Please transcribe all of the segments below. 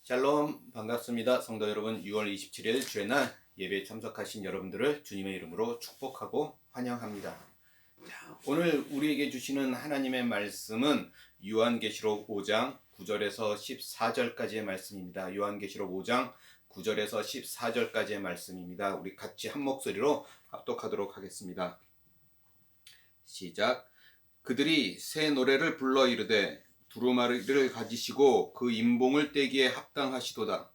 샬롬 반갑습니다. 성도 여러분, 6월 27일 주의 날 예배에 참석하신 여러분들을 주님의 이름으로 축복하고 환영합니다. 오늘 우리에게 주시는 하나님의 말씀은 요한계시록 5장 9절에서 14절까지의 말씀입니다. 요한계시록 5장 9절에서 14절까지의 말씀입니다. 우리 같이 한 목소리로 합독하도록 하겠습니다. 시작. 그들이 새 노래를 불러 이르되 두루마리를 가지시고 그 임봉을 떼기에 합당하시도다.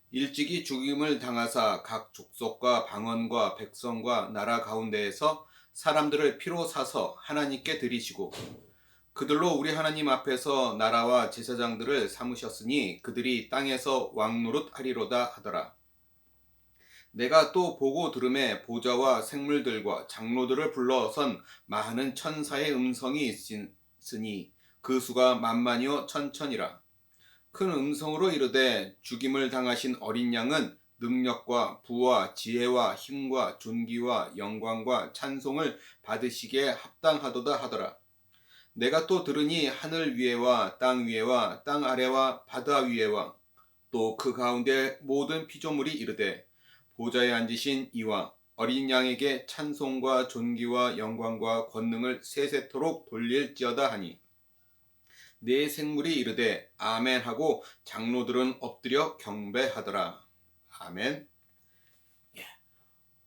일찍이 죽임을 당하사 각 족속과 방언과 백성과 나라 가운데에서 사람들을 피로 사서 하나님께 드리시고 그들로 우리 하나님 앞에서 나라와 제사장들을 삼으셨으니 그들이 땅에서 왕노릇 하리로다 하더라. 내가 또 보고 들음에 보좌와 생물들과 장로들을 불러선 많은 천사의 음성이 있으니 그 수가 만만이요 천천이라. 큰 음성으로 이르되 죽임을 당하신 어린 양은 능력과 부와 지혜와 힘과 존귀와 영광과 찬송을 받으시기에 합당하도다 하더라. 내가 또 들으니 하늘 위에와 땅 위에와 땅 아래와 바다 위에와 또 그 가운데 모든 피조물이 이르되 보좌에 앉으신 이와 어린 양에게 찬송과 존귀와 영광과 권능을 세세토록 돌릴지어다 하니 네 생물이 이르되 아멘 하고 장로들은 엎드려 경배하더라. 아멘.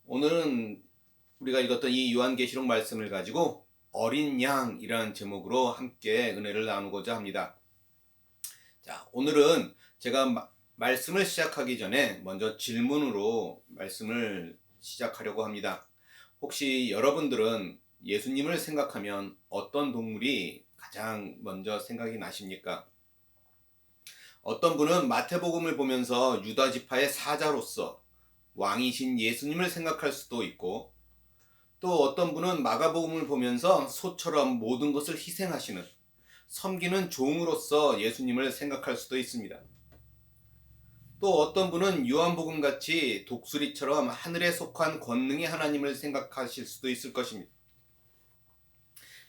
오늘은 우리가 읽었던 이 요한계시록 말씀을 가지고 어린 양이라는 제목으로 함께 은혜를 나누고자 합니다. 자, 오늘은 제가 말씀을 시작하기 전에 먼저 질문으로 말씀을 시작하려고 합니다. 혹시 여러분들은 예수님을 생각하면 어떤 동물이 가장 먼저 생각이 나십니까? 어떤 분은 마태복음을 보면서 유다 지파의 사자로서 왕이신 예수님을 생각할 수도 있고, 또 어떤 분은 마가복음을 보면서 소처럼 모든 것을 희생하시는 섬기는 종으로서 예수님을 생각할 수도 있습니다. 또 어떤 분은 요한복음 같이 독수리처럼 하늘에 속한 권능의 하나님을 생각하실 수도 있을 것입니다.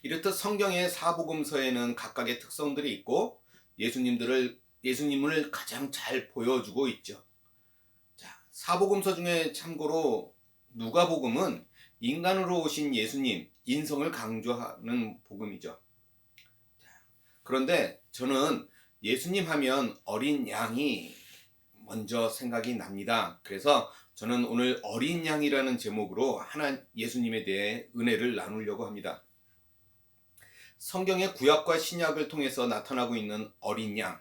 이렇듯 성경의 사복음서에는 각각의 특성들이 있고 예수님을 가장 잘 보여주고 있죠. 자, 사복음서 중에 참고로 누가복음은 인간으로 오신 예수님 인성을 강조하는 복음이죠. 그런데 저는 예수님 하면 어린 양이 먼저 생각이 납니다. 그래서 저는 오늘 어린 양이라는 제목으로 예수님에 대해 은혜를 나누려고 합니다. 성경의 구약과 신약을 통해서 나타나고 있는 어린 양,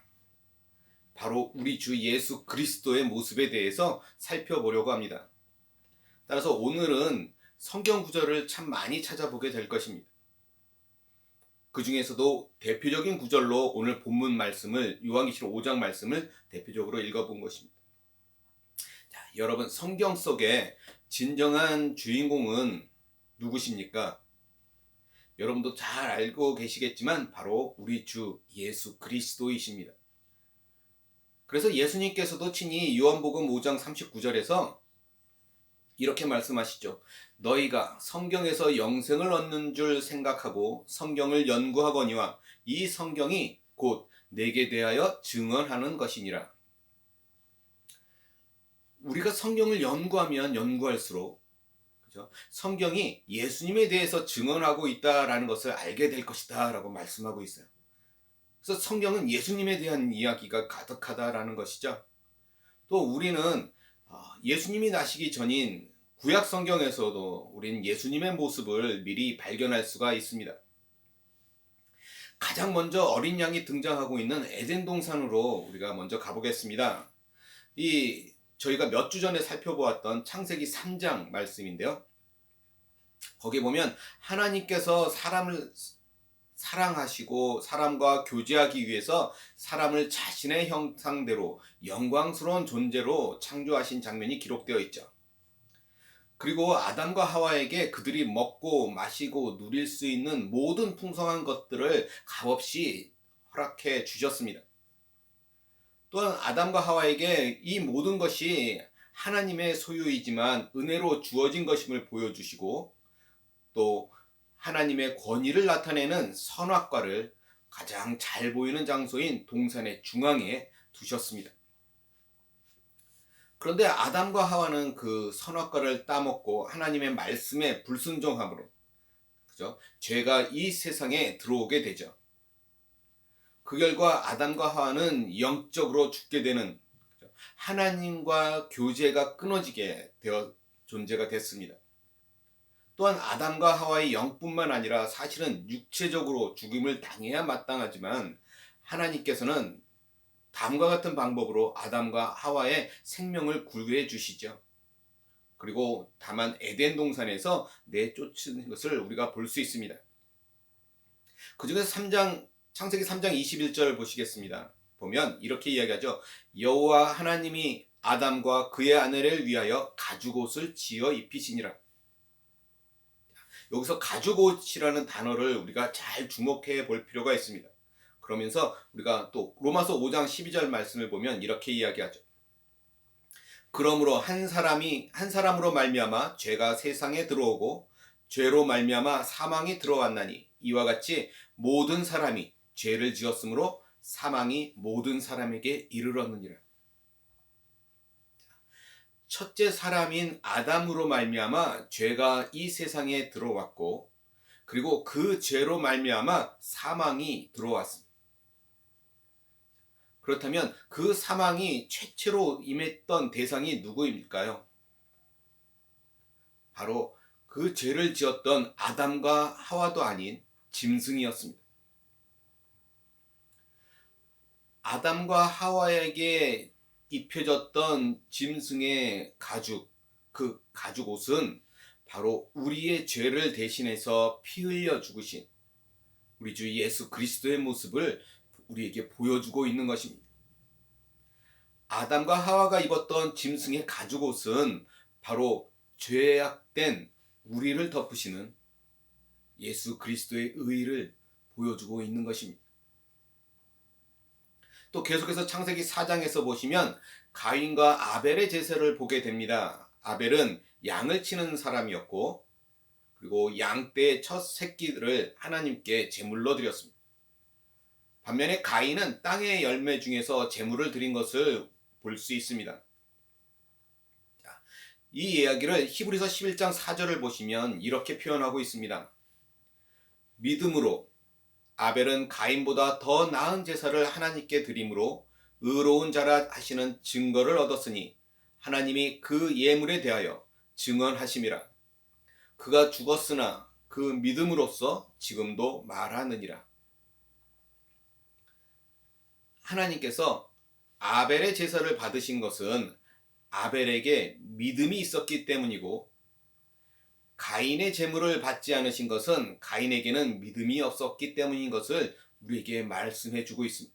바로 우리 주 예수 그리스도의 모습에 대해서 살펴보려고 합니다. 따라서 오늘은 성경 구절을 참 많이 찾아보게 될 것입니다. 그 중에서도 대표적인 구절로 오늘 본문 말씀을, 요한계시록 5장 말씀을 대표적으로 읽어본 것입니다. 자, 여러분, 성경 속에 진정한 주인공은 누구십니까? 여러분도 잘 알고 계시겠지만 바로 우리 주 예수 그리스도이십니다. 그래서 예수님께서도 친히 요한복음 5장 39절에서 이렇게 말씀하시죠. 너희가 성경에서 영생을 얻는 줄 생각하고 성경을 연구하거니와 이 성경이 곧 내게 대하여 증언하는 것이니라. 우리가 성경을 연구하면 연구할수록 성경이 예수님에 대해서 증언하고 있다라는 것을 알게 될 것이다 라고 말씀하고 있어요. 그래서 성경은 예수님에 대한 이야기가 가득하다라는 것이죠. 또 우리는 예수님이 나시기 전인 구약 성경에서도 우리는 예수님의 모습을 미리 발견할 수가 있습니다. 가장 먼저 어린 양이 등장하고 있는 에덴 동산으로 우리가 먼저 가보겠습니다. 저희가 몇 주 전에 살펴보았던 창세기 3장 말씀인데요. 거기 보면 하나님께서 사람을 사랑하시고 사람과 교제하기 위해서 사람을 자신의 형상대로 영광스러운 존재로 창조하신 장면이 기록되어 있죠. 그리고 아담과 하와에게 그들이 먹고 마시고 누릴 수 있는 모든 풍성한 것들을 값없이 허락해 주셨습니다. 또한 아담과 하와에게 이 모든 것이 하나님의 소유이지만 은혜로 주어진 것임을 보여주시고 또 하나님의 권위를 나타내는 선악과를 가장 잘 보이는 장소인 동산의 중앙에 두셨습니다. 그런데 아담과 하와는 그 선악과를 따먹고 하나님의 말씀에 불순종함으로, 그죠? 죄가 이 세상에 들어오게 되죠. 그 결과 아담과 하와는 영적으로 죽게 되는, 하나님과 교제가 끊어지게 되어 존재가 됐습니다. 또한 아담과 하와의 영뿐만 아니라 사실은 육체적으로 죽임을 당해야 마땅하지만 하나님께서는 다음과 같은 방법으로 아담과 하와의 생명을 구해 주시죠. 그리고 다만 에덴 동산에서 내쫓은 것을 우리가 볼 수 있습니다. 그 중에서 창세기 3장 21절을 보시겠습니다. 보면 이렇게 이야기하죠. 여호와 하나님이 아담과 그의 아내를 위하여 가죽옷을 지어 입히시니라. 여기서 가죽옷이라는 단어를 우리가 잘 주목해 볼 필요가 있습니다. 그러면서 우리가 또 로마서 5장 12절 말씀을 보면 이렇게 이야기하죠. 그러므로 한 사람으로 말미암아 죄가 세상에 들어오고 죄로 말미암아 사망이 들어왔나니 이와 같이 모든 사람이 죄를 지었으므로 사망이 모든 사람에게 이르렀느니라. 첫째 사람인 아담으로 말미암아 죄가 이 세상에 들어왔고, 그리고 그 죄로 말미암아 사망이 들어왔습니다. 그렇다면 그 사망이 최초로 임했던 대상이 누구일까요? 바로 그 죄를 지었던 아담과 하와도 아닌 짐승이었습니다. 아담과 하와에게 입혀졌던 짐승의 가죽, 그 가죽 옷은 바로 우리의 죄를 대신해서 피 흘려 죽으신 우리 주 예수 그리스도의 모습을 우리에게 보여주고 있는 것입니다. 아담과 하와가 입었던 짐승의 가죽 옷은 바로 죄악된 우리를 덮으시는 예수 그리스도의 의를 보여주고 있는 것입니다. 또 계속해서 창세기 4장에서 보시면 가인과 아벨의 제사를 보게 됩니다. 아벨은 양을 치는 사람이었고, 그리고 양떼의 첫 새끼들을 하나님께 제물로 드렸습니다. 반면에 가인은 땅의 열매 중에서 제물을 드린 것을 볼 수 있습니다. 이 이야기를 히브리서 11장 4절을 보시면 이렇게 표현하고 있습니다. 믿음으로 아벨은 가인보다 더 나은 제사를 하나님께 드림으로 의로운 자라 하시는 증거를 얻었으니 하나님이 그 예물에 대하여 증언하심이라. 그가 죽었으나 그 믿음으로써 지금도 말하느니라. 하나님께서 아벨의 제사를 받으신 것은 아벨에게 믿음이 있었기 때문이고, 가인의 제물을 받지 않으신 것은 가인에게는 믿음이 없었기 때문인 것을 우리에게 말씀해 주고 있습니다.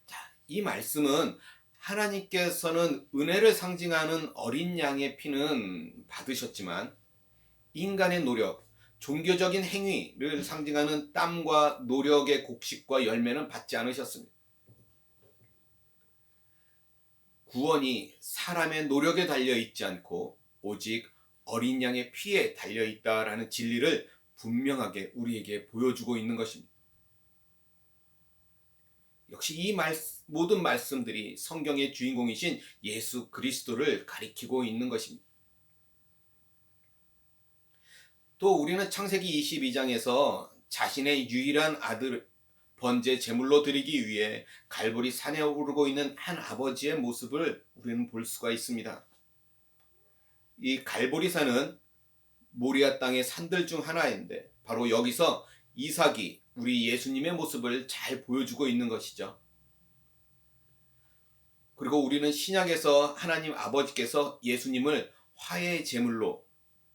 자, 이 말씀은 하나님께서는 은혜를 상징하는 어린 양의 피는 받으셨지만 인간의 노력, 종교적인 행위를 상징하는 땀과 노력의 곡식과 열매는 받지 않으셨습니다. 구원이 사람의 노력에 달려 있지 않고 오직 어린 양의 피에 달려 있다라는 진리를 분명하게 우리에게 보여주고 있는 것입니다. 역시 이 모든 말씀들이 성경의 주인공이신 예수 그리스도를 가리키고 있는 것입니다. 또 우리는 창세기 22장에서 자신의 유일한 아들을 번제 제물로 드리기 위해 갈보리 산에 오르고 있는 한 아버지의 모습을 우리는 볼 수가 있습니다. 이 갈보리 산은 모리아 땅의 산들 중 하나인데 바로 여기서 이삭이 우리 예수님의 모습을 잘 보여주고 있는 것이죠. 그리고 우리는 신약에서 하나님 아버지께서 예수님을 화해의 제물로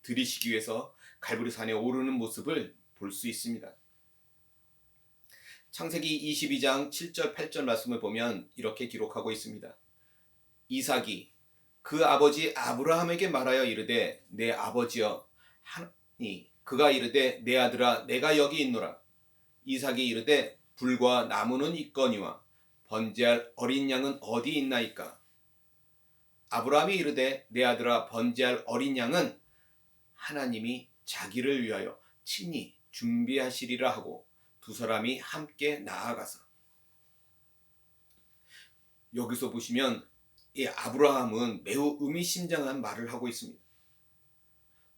드리시기 위해서 갈보리 산에 오르는 모습을 볼 수 있습니다. 창세기 22장 7절 8절 말씀을 보면 이렇게 기록하고 있습니다. 이삭이 그 아버지 아브라함에게 말하여 이르되 내 아버지여 하니 그가 이르되 내 아들아 내가 여기 있노라. 이삭이 이르되 불과 나무는 있거니와 번제할 어린 양은 어디 있나이까. 아브라함이 이르되 내 아들아 번제할 어린 양은 하나님이 자기를 위하여 친히 준비하시리라 하고 두 사람이 함께 나아가서, 여기서 보시면 이 아브라함은 매우 의미심장한 말을 하고 있습니다.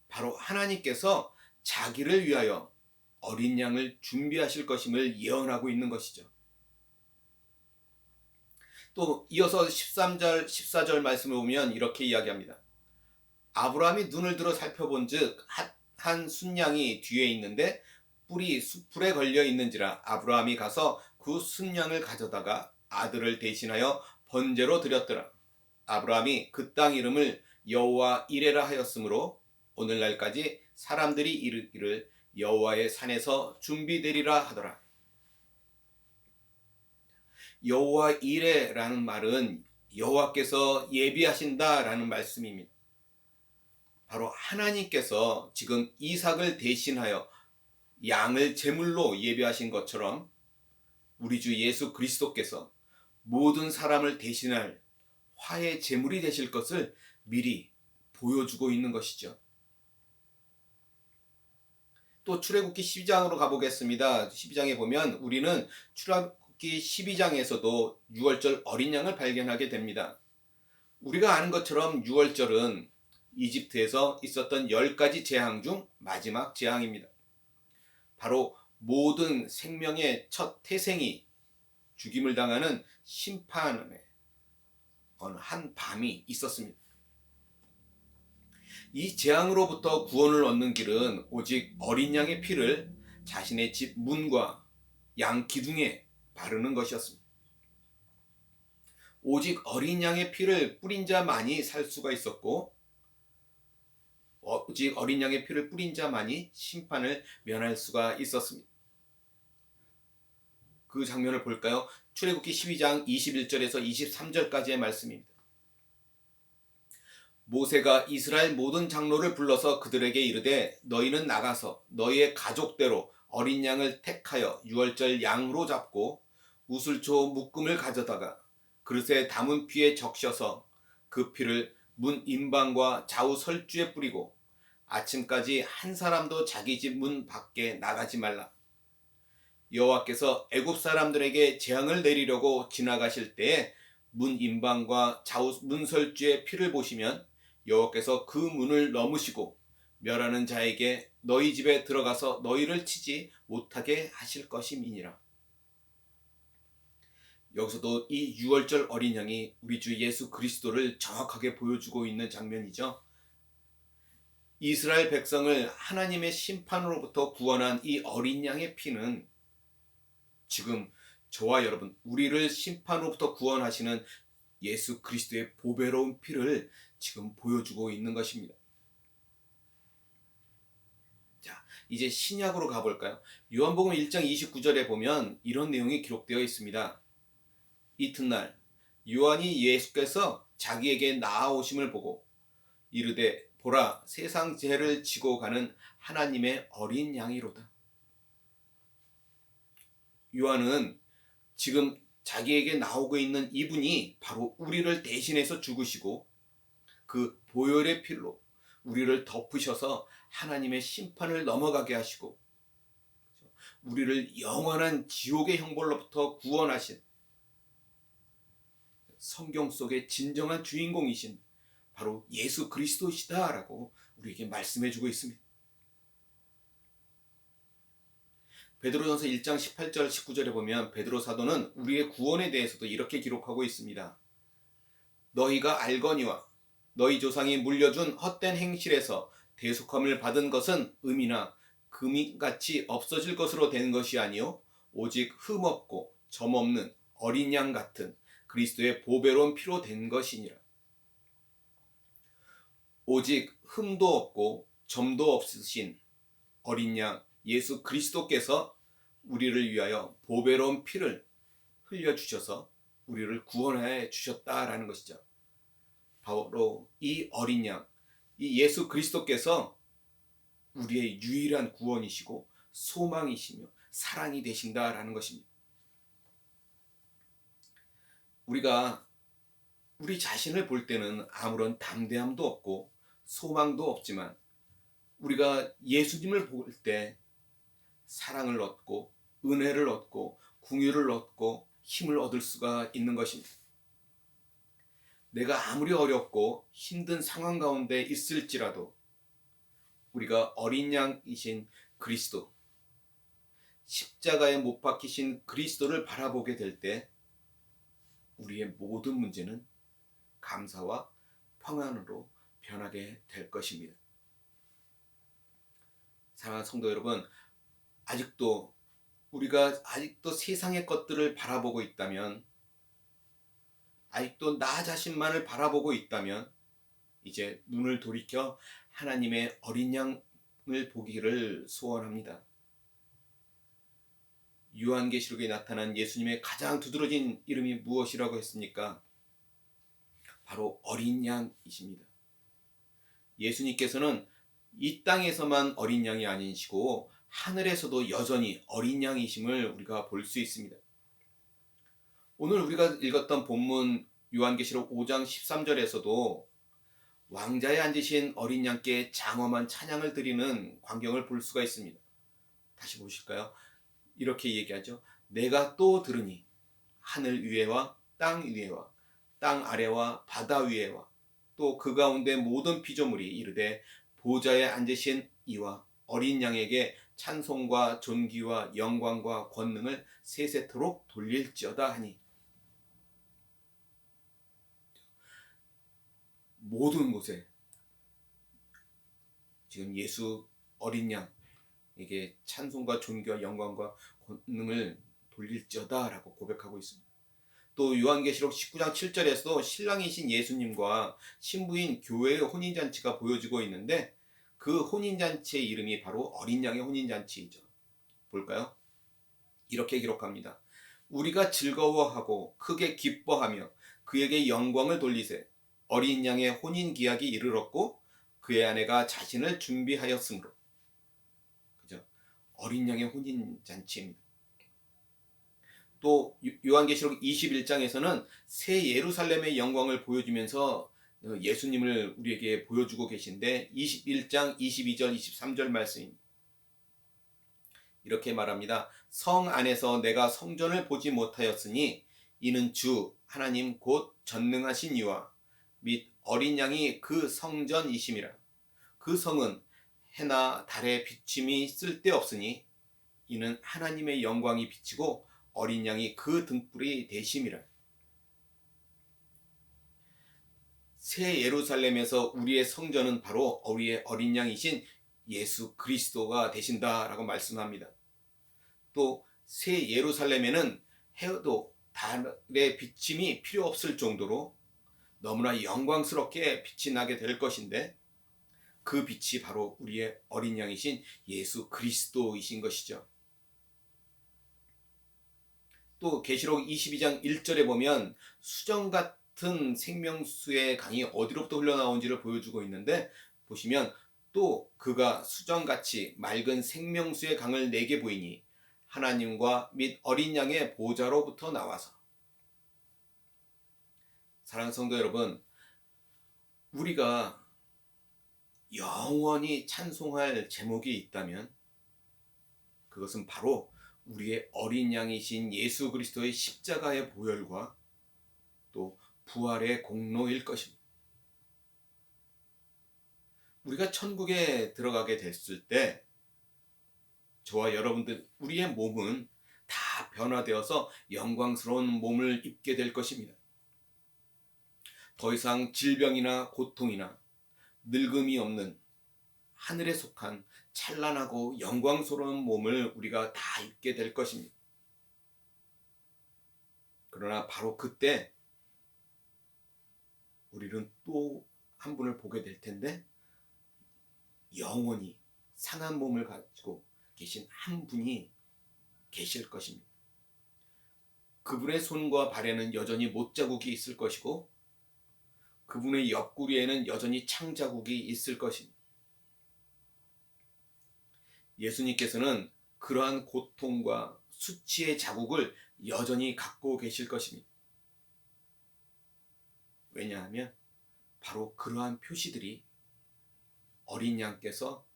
바로 하나님께서 자기를 위하여 어린 양을 준비하실 것임을 예언하고 있는 것이죠. 또 이어서 13절, 14절 말씀을 보면 이렇게 이야기합니다. 아브라함이 눈을 들어 살펴본즉 한 순양이 뒤에 있는데 뿔이 숯불에 걸려 있는지라 아브라함이 가서 그 순양을 가져다가 아들을 대신하여 번제로 드렸더라. 아브라함이 그 땅 이름을 여호와 이레라 하였으므로 오늘날까지 사람들이 이르기를 여호와의 산에서 준비되리라 하더라. 여호와 이레라는 말은 여호와께서 예비하신다라는 말씀입니다. 바로 하나님께서 지금 이삭을 대신하여 양을 제물로 예비하신 것처럼 우리 주 예수 그리스도께서 모든 사람을 대신할 화의 제물이 되실 것을 미리 보여주고 있는 것이죠. 또 출애굽기 12장으로 가보겠습니다. 12장에 보면 우리는 출애굽기 12장에서도 유월절 어린 양을 발견하게 됩니다. 우리가 아는 것처럼 유월절은 이집트에서 있었던 10가지 재앙 중 마지막 재앙입니다. 바로 모든 생명의 첫 태생이 죽임을 당하는 심판의 어느 한 밤이 있었습니다. 이 재앙으로부터 구원을 얻는 길은 오직 어린 양의 피를 자신의 집 문과 양 기둥에 바르는 것이었습니다. 오직 어린 양의 피를 뿌린 자만이 살 수가 있었고 오직 어린 양의 피를 뿌린 자만이 심판을 면할 수가 있었습니다. 그 장면을 볼까요? 출애굽기 12장 21절에서 23절까지의 말씀입니다. 모세가 이스라엘 모든 장로를 불러서 그들에게 이르되 너희는 나가서 너희의 가족대로 어린 양을 택하여 유월절 양으로 잡고 우슬초 묶음을 가져다가 그릇에 담은 피에 적셔서 그 피를 문 임방과 좌우 설주에 뿌리고 아침까지 한 사람도 자기 집 문 밖에 나가지 말라. 여호와께서 애굽 사람들에게 재앙을 내리려고 지나가실 때에 문 임방과 좌우 문설주의 피를 보시면 여호와께서 그 문을 넘으시고 멸하는 자에게 너희 집에 들어가서 너희를 치지 못하게 하실 것임이니라. 여기서도 이 유월절 어린 양이 우리 주 예수 그리스도를 정확하게 보여주고 있는 장면이죠. 이스라엘 백성을 하나님의 심판으로부터 구원한 이 어린 양의 피는 지금 저와 여러분, 우리를 심판으로부터 구원하시는 예수 그리스도의 보배로운 피를 지금 보여주고 있는 것입니다. 자, 이제 신약으로 가볼까요? 요한복음 1장 29절에 보면 이런 내용이 기록되어 있습니다. 이튿날 요한이 예수께서 자기에게 나아오심을 보고 이르되 보라, 세상 죄를 지고 가는 하나님의 어린 양이로다. 요한은 지금 자기에게 나오고 있는 이분이 바로 우리를 대신해서 죽으시고 그 보혈의 피로 우리를 덮으셔서 하나님의 심판을 넘어가게 하시고 우리를 영원한 지옥의 형벌로부터 구원하신 성경 속의 진정한 주인공이신 바로 예수 그리스도시다라고 우리에게 말씀해 주고 있습니다. 베드로전서 1장 18절 19절에 보면 베드로 사도는 우리의 구원에 대해서도 이렇게 기록하고 있습니다. 너희가 알거니와 너희 조상이 물려준 헛된 행실에서 대속함을 받은 것은 금이나 금이같이 없어질 것으로 된 것이 아니요 오직 흠없고 점없는 어린 양 같은 그리스도의 보배로운 피로 된 것이니라. 오직 흠도 없고 점도 없으신 어린 양 예수 그리스도께서 우리를 위하여 보배로운 피를 흘려주셔서 우리를 구원해 주셨다라는 것이죠. 바로 이 어린 양, 이 예수 그리스도께서 우리의 유일한 구원이시고 소망이시며 사랑이 되신다라는 것입니다. 우리가 우리 자신을 볼 때는 아무런 담대함도 없고 소망도 없지만 우리가 예수님을 볼 때 사랑을 얻고 은혜를 얻고 긍휼을 얻고 힘을 얻을 수가 있는 것입니다. 내가 아무리 어렵고 힘든 상황 가운데 있을지라도 우리가 어린 양이신 그리스도, 십자가에 못 박히신 그리스도를 바라보게 될 때 우리의 모든 문제는 감사와 평안으로 변하게 될 것입니다. 사랑하는 성도 여러분, 우리가 아직도 세상의 것들을 바라보고 있다면, 아직도 나 자신만을 바라보고 있다면 이제 눈을 돌이켜 하나님의 어린 양을 보기를 소원합니다. 요한계시록에 나타난 예수님의 가장 두드러진 이름이 무엇이라고 했습니까? 바로 어린 양이십니다. 예수님께서는 이 땅에서만 어린 양이 아니시고 하늘에서도 여전히 어린 양이심을 우리가 볼 수 있습니다. 오늘 우리가 읽었던 본문 요한계시록 5장 13절에서도 왕자에 앉으신 어린 양께 장엄한 찬양을 드리는 광경을 볼 수가 있습니다. 다시 보실까요? 이렇게 얘기하죠. 내가 또 들으니 하늘 위에와 땅 위에와 땅 아래와 바다 위에와 또 그 가운데 모든 피조물이 이르되 보좌에 앉으신 이와 어린 양에게 찬송과 존귀와 영광과 권능을 세세토록 돌릴지어다 하니, 모든 곳에 지금 예수 어린 양에게 찬송과 존귀와 영광과 권능을 돌릴지어다 라고 고백하고 있습니다. 또 요한계시록 19장 7절에서도 신랑이신 예수님과 신부인 교회의 혼인잔치가 보여지고 있는데 그 혼인잔치의 이름이 바로 어린 양의 혼인잔치이죠. 볼까요? 이렇게 기록합니다. 우리가 즐거워하고 크게 기뻐하며 그에게 영광을 돌리세. 어린 양의 혼인 기약이 이르렀고 그의 아내가 자신을 준비하였으므로. 그죠? 어린 양의 혼인잔치입니다. 또 요한계시록 21장에서는 새 예루살렘의 영광을 보여주면서 예수님을 우리에게 보여주고 계신데 21장 22절 23절 말씀입니다. 이렇게 말합니다. 성 안에서 내가 성전을 보지 못하였으니 이는 주 하나님 곧 전능하신 이와 및 어린 양이 그 성전이심이라. 그 성은 해나 달의 비침이 쓸데없으니 이는 하나님의 영광이 비치고 어린 양이 그 등불이 되심이라. 새 예루살렘에서 우리의 성전은 바로 우리의 어린 양이신 예수 그리스도가 되신다라고 말씀합니다. 또 새 예루살렘에는 해도 달의 비침이 필요 없을 정도로 너무나 영광스럽게 빛이 나게 될 것인데 그 빛이 바로 우리의 어린 양이신 예수 그리스도이신 것이죠. 또 계시록 22장 1절에 보면 수정 같은 생명수의 강이 어디로부터 흘러나온지를 보여주고 있는데 보시면 또 그가 수정같이 맑은 생명수의 강을 내게 보이니 하나님과 및 어린 양의 보좌로부터 나와서. 사랑하는 성도 여러분, 우리가 영원히 찬송할 제목이 있다면 그것은 바로 우리의 어린 양이신 예수 그리스도의 십자가의 보혈과 또 부활의 공로일 것입니다. 우리가 천국에 들어가게 됐을 때 저와 여러분들 우리의 몸은 다 변화되어서 영광스러운 몸을 입게 될 것입니다. 더 이상 질병이나 고통이나 늙음이 없는 하늘에 속한 찬란하고 영광스러운 몸을 우리가 다 입게 될 것입니다. 그러나 바로 그때 우리는 또 한 분을 보게 될 텐데 영원히 상한 몸을 가지고 계신 한 분이 계실 것입니다. 그분의 손과 발에는 여전히 못자국이 있을 것이고 그분의 옆구리에는 여전히 창자국이 있을 것입니다. 예수님께서는 그러한 고통과 수치의 자국을 여전히 갖고 계실 것입니다. 왜냐하면 바로 그러한 표시들이 어린 양께서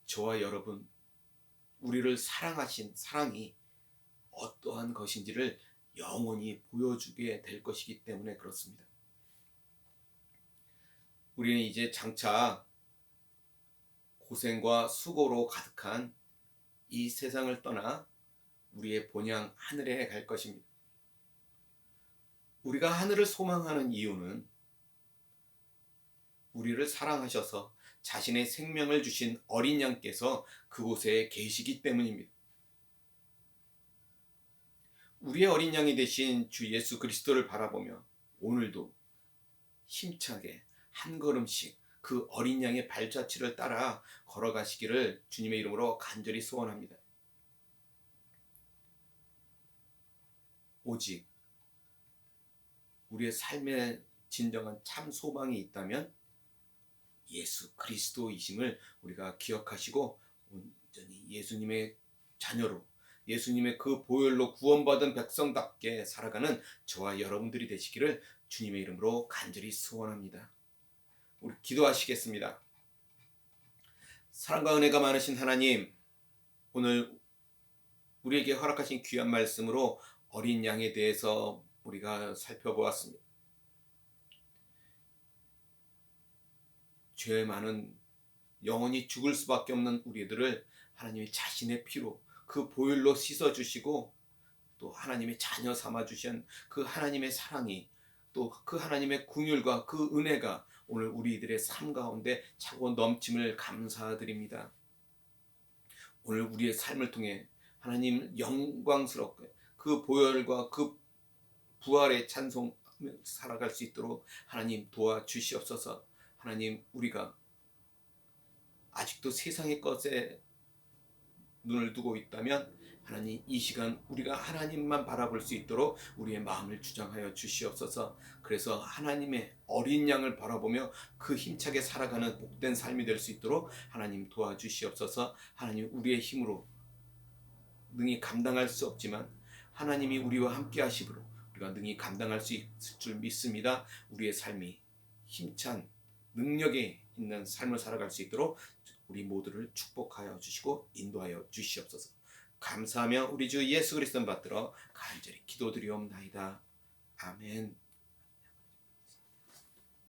저와 여러분, 우리를 사랑하신 사랑이 어떠한 것인지를 영원히 보여주게 될 것이기 때문에 그렇습니다. 우리는 이제 장차 고생과 수고로 가득한 이 세상을 떠나 우리의 본향 하늘에 갈 것입니다. 우리가 하늘을 소망하는 이유는 우리를 사랑하셔서 자신의 생명을 주신 어린 양께서 그곳에 계시기 때문입니다. 우리의 어린 양이 되신 주 예수 그리스도를 바라보며 오늘도 힘차게 한 걸음씩 그 어린 양의 발자취를 따라 걸어가시기를 주님의 이름으로 간절히 소원합니다. 오직 우리의 삶에 진정한 참 소망이 있다면 예수 그리스도이심을 우리가 기억하시고 온전히 예수님의 자녀로, 예수님의 그 보혈로 구원받은 백성답게 살아가는 저와 여러분들이 되시기를 주님의 이름으로 간절히 소원합니다. 우리 기도하시겠습니다. 사랑과 은혜가 많으신 하나님, 오늘 우리에게 허락하신 귀한 말씀으로 어린 양에 대해서 우리가 살펴보았습니다. 죄 많은 영원히 죽을 수밖에 없는 우리들을 하나님이 자신의 피로 그 보혈로 씻어주시고 또 하나님의 자녀 삼아주신 그 하나님의 사랑이 또 그 하나님의 긍휼과 그 은혜가 오늘 우리들의 삶 가운데 차고 넘침을 감사드립니다. 오늘 우리의 삶을 통해 하나님 영광스럽게 그 보혈과 그 부활의 찬송 살아갈 수 있도록 하나님 도와주시옵소서. 하나님, 우리가 아직도 세상의 것에 눈을 두고 있다면 하나님, 이 시간 우리가 하나님만 바라볼 수 있도록 우리의 마음을 주장하여 주시옵소서. 그래서 하나님의 어린 양을 바라보며 그 힘차게 살아가는 복된 삶이 될 수 있도록 하나님 도와주시옵소서. 하나님, 우리의 힘으로 능히 감당할 수 없지만 하나님이 우리와 함께 하시므로 우리가 능히 감당할 수 있을 줄 믿습니다. 우리의 삶이 힘찬 능력이 있는 삶을 살아갈 수 있도록 우리 모두를 축복하여 주시고 인도하여 주시옵소서. 감사하며 우리 주 예수 그리스도를 받들어 간절히 기도드리옵나이다. 아멘.